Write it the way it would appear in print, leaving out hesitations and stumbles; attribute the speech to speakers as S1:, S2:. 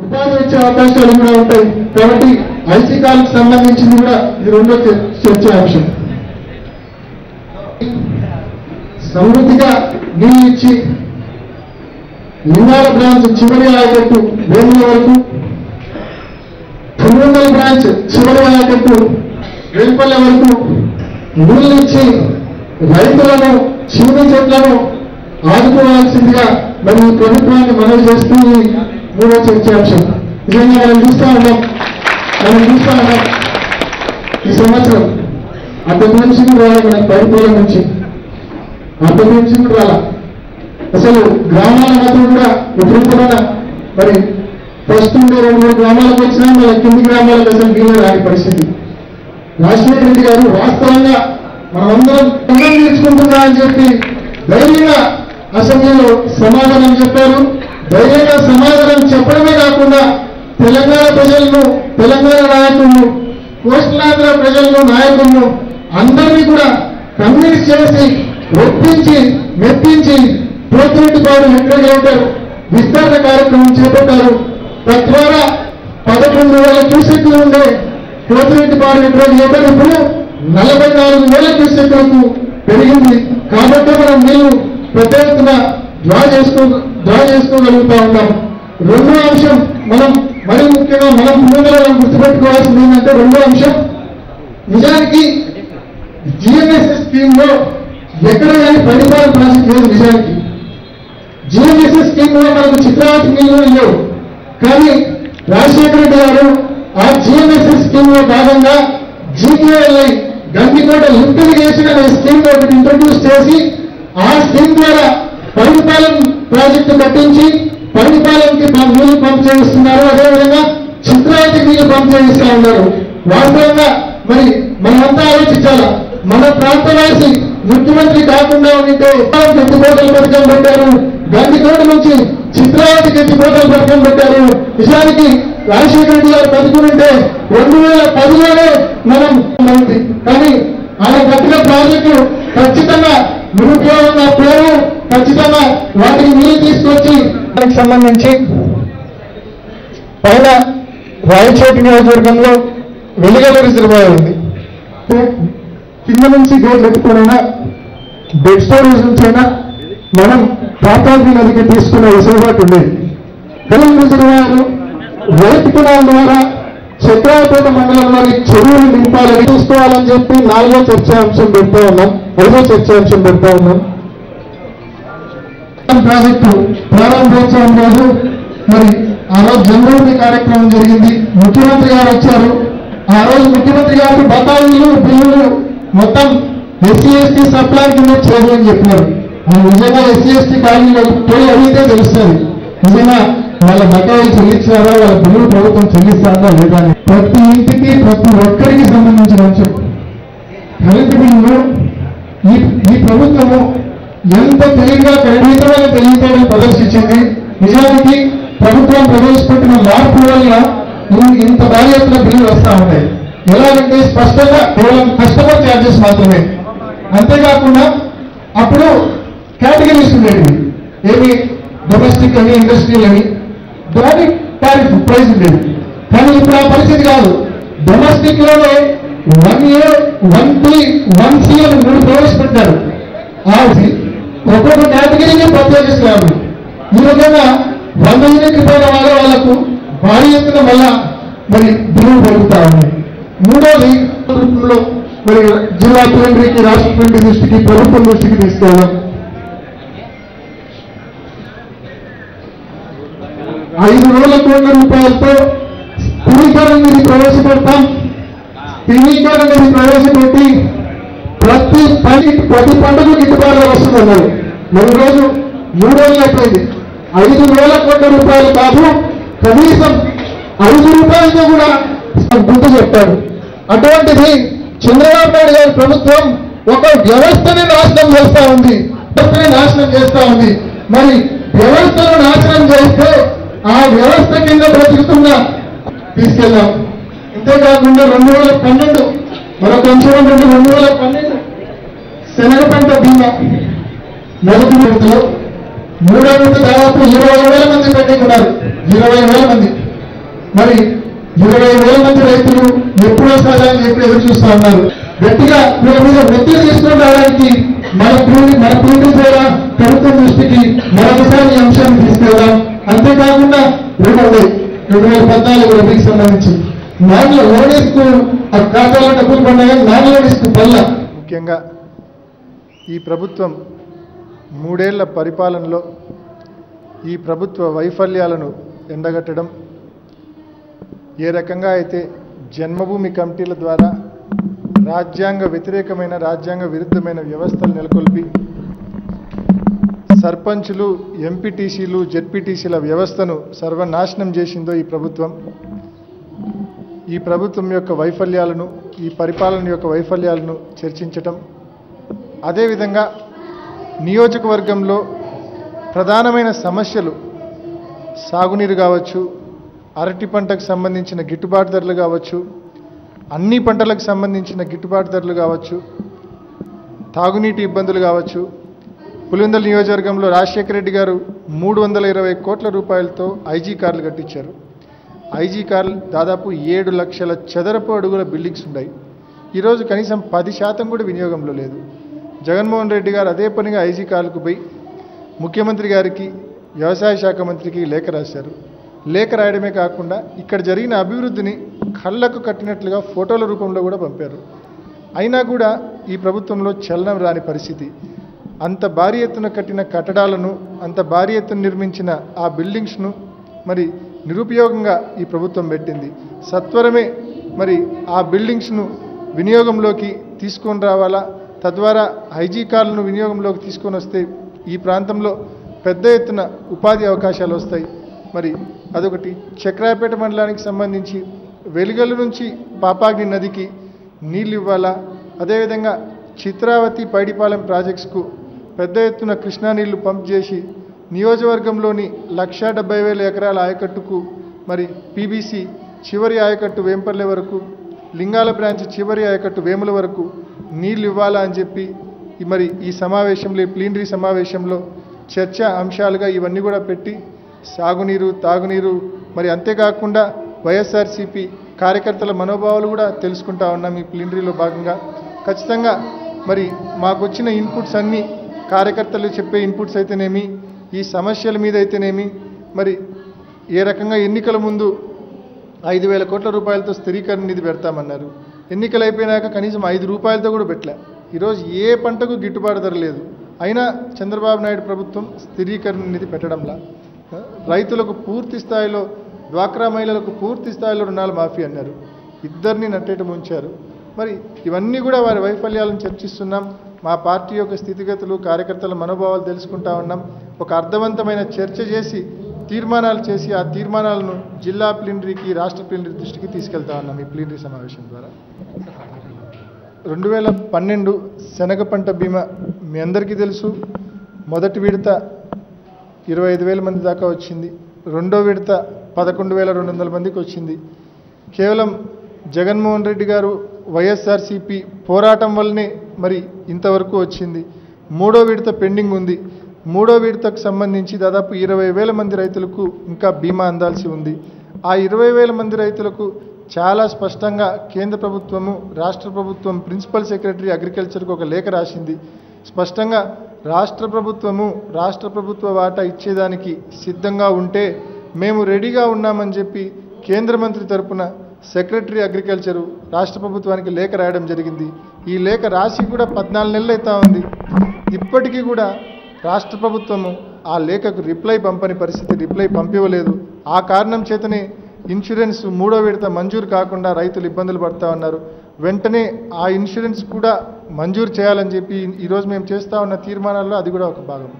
S1: ఉపాధి వచ్చే అవకాశాలు కూడా ఉంటాయి కాబట్టి ఐసీ కాలకు సంబంధించింది కూడా ఇది రెండో చర్చ అంశం. సమృద్ధిగా నీళ్ళు ఇచ్చి లింగాల బ్రాంచ్ చివరి ఆయకట్టు వేముల వరకు, పులివెందుల బ్రాంచ్ చివరి ఆయకట్టు వేల్పల్లె వరకు నీళ్ళు ఇచ్చి రైతులను చీని చెట్లను ఆదుకోవాల్సిందిగా మరి ప్రభుత్వాన్ని మనవి చేస్తూ మూడో చర్చాంశం. నిజంగా మనం చూస్తూ ఉన్నాం ఈ సంవత్సరం అంత పెన్షన్ రావాలి, మనకి పరిపాలన నుంచి అంత పెన్షన్ రాల. అసలు గ్రామాల మాత్రం కూడా ఎప్పుడైనా మరి ఫస్ట్ ఉండే 2-3 గ్రామాలకు వచ్చినా మన కింది గ్రామాలకు అసలు వీలు రాని పరిస్థితి. రాజశేఖర రెడ్డి గారు వాస్తవంగా మనమందరం అన్నం నేర్చుకుంటున్నా అని చెప్పి ధైర్యంగా అసెంబ్లీలో సమాధానం చెప్పారు. ధైర్యంగా సమాధానం చెప్పడమే కాకుండా తెలంగాణ ప్రజలను, తెలంగాణ నాయకులను, కోస్టలాంధ్ర ప్రజలను, నాయకులను అందరినీ కూడా కన్విన్స్ చేసి ఒప్పించి మెప్పించి పోతిరెడ్డిపాడు హెడ్రేటర్ విస్తరణ కార్యక్రమం చేపట్టారు. తద్వారా 11,000 క్యూసెక్లు ఉండే పోతిరెడ్డిపాడు హెడ్రేటర్ ఇప్పుడు 44,000 క్యూసెక్లకు పెరిగింది. కాబట్టి మనం నీళ్లు పెద్ద ఎత్తున డ్రా చేసుకోగలుగుతా ఉంటాం. రెండో అంశం మనం మరి ముఖ్యంగా మనం ముందుగా గుర్తుపెట్టుకోవాల్సింది ఏంటంటే, రెండో అంశం నిజానికి జిఎంఎస్ఎస్ స్కీమ్ లో ఎక్కడ కానీ పరిపాలన ప్రాజెక్ట్ లేదు. నిజానికి జిఎంఎస్ఎస్ స్కీమ్ లో మనకు చిత్రావతి నీళ్లు లేవు. కానీ రాజశేఖర రెడ్డి గారు ఆ జిఎంఎస్ఎస్ స్కీమ్ లో భాగంగా జీకేఎల్ఐ గండికోట లిఫ్ట్ ఇరిగేషన్ అనే స్కీమ్ ఒకటి ఇంట్రడ్యూస్ చేసి ఆ స్కీమ్ ద్వారా పరిపాలన ప్రాజెక్టు కట్టించి పరిపాలనకి నీళ్లు పంప్ చేయిస్తున్నారు. అదేవిధంగా చిత్రావతికి నీళ్లు పంప్ చేయిస్తా ఉన్నారు. వాస్తవంగా మరి మనమంతా ఆలోచించాలా. మన ప్రాంతవాసి ముఖ్యమంత్రి కాకుండా ఉంటే ఎత్తిపోతల పథకం పెట్టారు, గండికోట నుంచి చిత్రావతికి ఎత్తిపోతల పథకం పెట్టారు. నిజానికి రాజశేఖర రెడ్డి గారు బతుకుంటే 2010లోనే మనం ఉంది. కానీ ఆయన కట్టిన ప్రాజెక్టు ఖచ్చితంగా నిరుపయోగంగా పేరు, ఖచ్చితంగా వాటికి నీళ్ళు తీసుకొచ్చి దానికి సంబంధించి పైన రాయచోటి నియోజకవర్గంలో వెలుగల రిజర్వాయర్ ఉంది. కింద నుంచి గేట్లు ఎత్తుకునైనా బెడ్ స్టోరేజ్ నుంచి అయినా మనం పాతాళి నదికి తీసుకునే వెసులుబాటు ఉండేది. వెలుగల రిజర్వాయర్ రైతు కులాల ద్వారా చక్రాపేట మండలంలోని చెరువులు నింపాలని చూసుకోవాలని చెప్పి 4వ చర్చాంశం పెడతా ఉన్నాం. 5వ చర్చాంశం పెడతా ఉన్నాం. ప్రాజెక్టు ప్రారంభోత్సవం రోజు మరి ఆ రోజు జనవరి కార్యక్రమం జరిగింది. ముఖ్యమంత్రి గారు వచ్చారు. ఆ రోజు ముఖ్యమంత్రి గారు బకాయిలు బిల్లులు మొత్తం ఎస్సీ ఎస్టీ సప్లై కింద చేయని చెప్పినారు. నిజంగా ఎస్సీ ఎస్టీ కాలనీలో పోయి అడిగితే తెలుస్తుంది నిజంగా వాళ్ళ బకాయిలు చెల్లించారా, వాళ్ళ బిల్లులు ప్రభుత్వం చెల్లిస్తారా లేదా అని. ప్రతి ఇంటికి ప్రతి ఒక్కరికి సంబంధించిన అంశం కరెంటు బిల్లు ఈ ప్రభుత్వము ఎంత తెలివిగా కరెంటు తెలియటం ప్రదర్శించింది. నిజానికి ప్రభుత్వం ప్రవేశపెట్టిన మార్పుల వల్ల ఇంత భారీ ఎత్తున బిల్లులు వస్తూ ఉంటాయి. ఎలాగంటే స్పష్టంగా కేవలం కస్టమర్ ఛార్జెస్ మాత్రమే. అంతేకాకుండా అప్పుడు కేటగిరీస్ ఉండేవి, ఏమి డొమెస్టిక్ అని, ఇండస్ట్రియల్ అని, దాని టారిఫ్ ప్రైస్ ఉండేది. కానీ ఇప్పుడు ఆ పరిస్థితి కాదు. డొమెస్టిక్ లోనే 1A, 1B, 1C అని 3 ప్రవేశపెట్టారు. ఒక్కొక్క కేటగిరీని ప్రత్యేకిస్తున్నారు. ఈ విధంగా 100 యూనిట్లు పైన వాళ్లకు భారీ ఎత్తున వల్ల మరి బిల్లులు పెరుగుతా ఉన్నాయి. మూడోది మరి జిల్లా కేంద్రీకి, రాష్ట్ర కేంద్ర దృష్టికి, ప్రభుత్వం దృష్టికి తీసుకెళ్ళాం. 5,000 కోట్ల రూపాయలతో స్థిరీకరణ నిధి ప్రవేశపెడతాం. స్థిరీకరణ నిధి ప్రవేశపెట్టి ప్రతి పంటకు గిట్టుబాటుగా వస్తుందన్నారు. మరి రోజు 3 రోజులు అయిపోయింది. 5,000 కోట్ల రూపాయలు కాదు, కనీసం 5 రూపాయలతో కూడా గుర్తు చెప్పారు. అటువంటిది చంద్రబాబు నాయుడు గారి ప్రభుత్వం ఒక వ్యవస్థని నాశనం చేస్తా ఉంది. మరి వ్యవస్థను నాశనం చేస్తే ఆ వ్యవస్థ కింద బ్రతుకుతున్న తీసుకెళ్ళాం. అంతేకాకుండా 2012 మరొక అంశం ఏంటంటే 2012 శనగ పంట బీమా మొదటి విడతలో 3వ విడత దాదాపు 20,000 మంది పెట్టుకున్నారు. 20,000 మంది మరి 20,000 మంది రైతులు ఎప్పుడో సాగాలని చెప్పి ఎదురు చూస్తా ఉన్నారు. గట్టిగా వీళ్ళ మీద ఒత్తిడి తీసుకొని రావడానికి మన పూర్తి ద్వారా ప్రభుత్వం దృష్టికి మరొకసారి ఈ అంశాన్ని తీసుకెళ్దాం. అంతేకాకుండా 2014 రబీకి సంబంధించి లోన్ ఇస్తూ ఆ ఖాతాలో డబ్బులు పడ్డాయి, లోన్ ఇస్తూ పల్ల.
S2: ముఖ్యంగా ఈ ప్రభుత్వం 3 ఏళ్ల పరిపాలనలో ఈ ప్రభుత్వ వైఫల్యాలను ఎండగట్టడం, ఏ రకంగా అయితే జన్మభూమి కమిటీల ద్వారా రాజ్యాంగ వ్యతిరేకమైన రాజ్యాంగ విరుద్ధమైన వ్యవస్థలు నెలకొల్పి సర్పంచులు, ఎంపీటీసీలు, జెడ్పీటీసీల వ్యవస్థను సర్వనాశనం చేసిందో ఈ ప్రభుత్వం యొక్క వైఫల్యాలను, ఈ పరిపాలన యొక్క వైఫల్యాలను చర్చించటం, అదేవిధంగా నియోజకవర్గంలో ప్రధానమైన సమస్యలు సాగునీరు కావచ్చు, అరటి పంటకు సంబంధించిన గిట్టుబాటు ధరలు కావచ్చు, అన్ని పంటలకు సంబంధించిన గిట్టుబాటు ధరలు కావచ్చు, తాగునీటి ఇబ్బందులు కావచ్చు. పులివెందుల నియోజకవర్గంలో రాజశేఖర రెడ్డి గారు 320 కోట్ల రూపాయలతో ఐజీ కార్లు కట్టించారు. ఐజీ కార్లు దాదాపు 7 లక్షల చదరపు అడుగుల బిల్డింగ్స్ ఉన్నాయి. ఈరోజు కనీసం 10% కూడా వినియోగంలో లేదు. జగన్మోహన్ రెడ్డి గారు అదే పనిగా ఐజీ కార్లకు పోయి ముఖ్యమంత్రి గారికి, వ్యవసాయ శాఖ మంత్రికి లేఖ రాశారు. లేఖ రాయడమే కాకుండా ఇక్కడ జరిగిన అభివృద్ధిని కళ్ళకు కట్టినట్లుగా ఫోటోల రూపంలో కూడా పంపారు. అయినా కూడా ఈ ప్రభుత్వంలో చలనం రాని పరిస్థితి. అంత భారీ ఎత్తున కట్టిన కట్టడాలను, అంత భారీ ఎత్తున నిర్మించిన ఆ బిల్డింగ్స్ను మరి నిరుపయోగంగా ఈ ప్రభుత్వం పెట్టింది. సత్వరమే మరి ఆ బిల్డింగ్స్ను వినియోగంలోకి తీసుకొని రావాలా, తద్వారా ఐజీ కార్లను వినియోగంలోకి తీసుకొని వస్తే ఈ ప్రాంతంలో పెద్ద ఎత్తున ఉపాధి అవకాశాలు వస్తాయి. మరి అదొకటి. చక్రాయపేట మండలానికి సంబంధించి వెలిగల్లు నుంచి పాపాగ్ని నదికి నీళ్ళు ఇవ్వాలా, అదేవిధంగా చిత్రావతి పైడిపాలెం ప్రాజెక్ట్స్కు పెద్ద ఎత్తున కృష్ణా నీళ్లు పంప్ చేసి నియోజకవర్గంలోని 170,000 ఎకరాల ఆయకట్టుకు మరి పీబీసీ చివరి ఆయకట్టు వేంపల్లె వరకు, లింగాల బ్రాంచ్ చివరి ఆయకట్టు వేముల వరకు నీళ్ళు ఇవ్వాలా అని చెప్పి మరి ఈ సమావేశంలో, ఈ ప్లీనరీ సమావేశంలో చర్చ అంశాలుగా ఇవన్నీ కూడా పెట్టి సాగునీరు, తాగునీరు, మరి అంతేకాకుండా వైఎస్ఆర్సీపీ కార్యకర్తల మనోభావాలు కూడా తెలుసుకుంటా ఉన్నాం. ఈ ప్లీనరీలో భాగంగా ఖచ్చితంగా మరి మాకు వచ్చిన ఇన్పుట్స్ అన్నీ, కార్యకర్తలు చెప్పే ఇన్పుట్స్ అయితేనేమి, ఈ సమస్యల మీద అయితేనేమి, మరి ఏ రకంగా ఎన్నికల ముందు 5,000 కోట్ల రూపాయలతో స్థిరీకరణ నిధి పెడతామన్నారు. ఎన్నికలు అయిపోయినాక కనీసం 5 రూపాయలతో కూడా పెట్టలే. ఈరోజు ఏ పంటకు గిట్టుబాటు ధర లేదు. అయినా చంద్రబాబు నాయుడు ప్రభుత్వం స్థిరీకరణ నిధి పెట్టడంలా, రైతులకు పూర్తి స్థాయిలో, డ్వాక్రా మహిళలకు పూర్తి స్థాయిలో రుణాలు మాఫీ అన్నారు. ఇద్దరిని నట్టేట ముంచారు. మరి ఇవన్నీ కూడా వారి వైఫల్యాలను చర్చిస్తున్నాం. మా పార్టీ యొక్క స్థితిగతులు, కార్యకర్తల మనోభావాలు తెలుసుకుంటా ఉన్నాం. ఒక అర్థవంతమైన చర్చ చేసి తీర్మానాలు చేసి ఆ తీర్మానాలను జిల్లా ప్లీనరీకి, రాష్ట్ర ప్లీనరీ దృష్టికి తీసుకెళ్తా ఉన్నాం ఈ ప్లీనరీ సమావేశం ద్వారా. 2012 శనగ పంట బీమా మీ అందరికీ తెలుసు. మొదటి విడత 25,000 మంది దాకా వచ్చింది. రెండో విడత 11,200 మందికి వచ్చింది. కేవలం జగన్మోహన్ రెడ్డి గారు, వైఎస్ఆర్సీపీ పోరాటం వల్లనే మరి ఇంతవరకు వచ్చింది. మూడో విడత పెండింగ్ ఉంది. మూడో విడతకు సంబంధించి దాదాపు 20,000 మంది రైతులకు ఇంకా బీమా అందాల్సి ఉంది. ఆ 20,000 మంది రైతులకు చాలా స్పష్టంగా కేంద్ర ప్రభుత్వము, రాష్ట్ర ప్రభుత్వం ప్రిన్సిపల్ సెక్రటరీ అగ్రికల్చర్కు ఒక లేఖ రాసింది. స్పష్టంగా రాష్ట్ర ప్రభుత్వ వాటా ఇచ్చేదానికి సిద్ధంగా ఉంటే మేము రెడీగా ఉన్నామని చెప్పి కేంద్ర మంత్రి తరపున సెక్రటరీ అగ్రికల్చరు రాష్ట్ర ప్రభుత్వానికి లేఖ రాయడం జరిగింది. ఈ లేఖ రాసి కూడా 14 నెలలు అవుతా ఉంది. ఇప్పటికీ కూడా రాష్ట్ర ప్రభుత్వము ఆ లేఖకు రిప్లై పంపివ్వలేదు. ఆ కారణం చేతనే ఇన్సూరెన్స్ మూడో విడత మంజూరు కాకుండా రైతులు ఇబ్బందులు పడుతూ ఉన్నారు. వెంటనే ఆ ఇన్సూరెన్స్ కూడా మంజూరు చేయాలని చెప్పి ఈరోజు మేము చేస్తూ ఉన్న తీర్మానాల్లో అది కూడా ఒక భాగం.